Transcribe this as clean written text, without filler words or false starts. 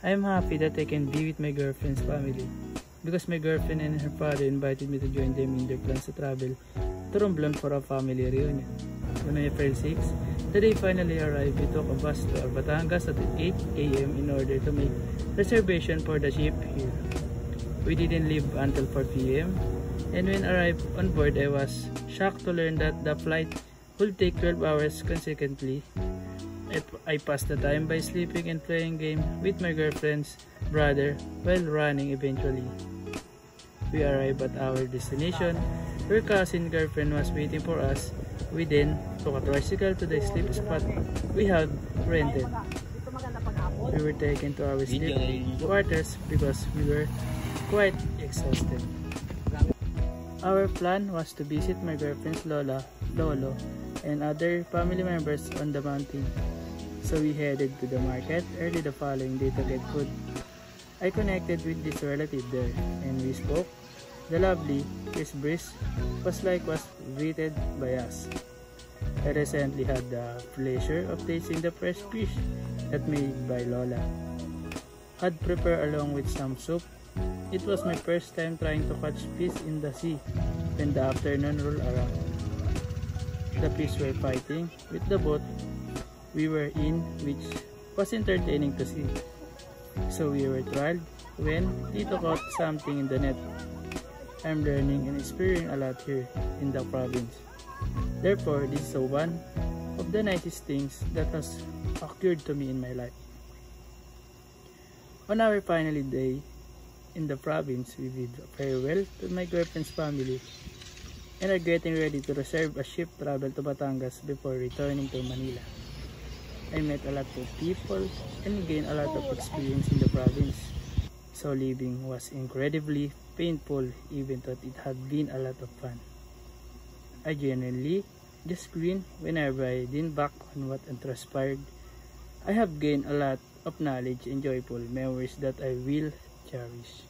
I am happy that I can be with my girlfriend's family because my girlfriend and her father invited me to join them in their plans to travel to Romblon for a family reunion. On April 6, the day finally arrived, we took a bus to Batangas at 8 a.m. in order to make reservation for the ship here. We didn't leave until 4 p.m. and when arrived on board, I was shocked to learn that the flight would take 12 hours consecutively. I passed the time by sleeping and playing game with my girlfriend's brother while running eventually. We arrived at our destination. Her cousin girlfriend was waiting for us. We then took a tricycle to the sleep spot we had rented. We were taken to our sleep quarters because we were quite exhausted. Our plan was to visit my girlfriend's Lolo, and other family members on the mountain. So we headed to the market early the following day to get food. I connected with this relative there and we spoke. The lovely Chris Breeze was greeted by us. I recently had the pleasure of tasting the fresh fish that made by Lola. Had prepared along with some soup. It was my first time trying to catch fish in the sea when the afternoon rolled around. The fish were fighting with the boat we were in, which was entertaining to see. So we were thrilled when Tito caught something in the net. I'm learning and experiencing a lot here in the province. Therefore, this is one of the nicest things that has occurred to me in my life. On our final day in the province, we bid farewell to my girlfriend's family and are getting ready to reserve a ship travel to Batangas before returning to Manila. I met a lot of people and gained a lot of experience in the province. So leaving was incredibly painful even though it had been a lot of fun. I genuinely just grinned whenever I think back on what transpired. I have gained a lot of knowledge and joyful memories that I will cherish.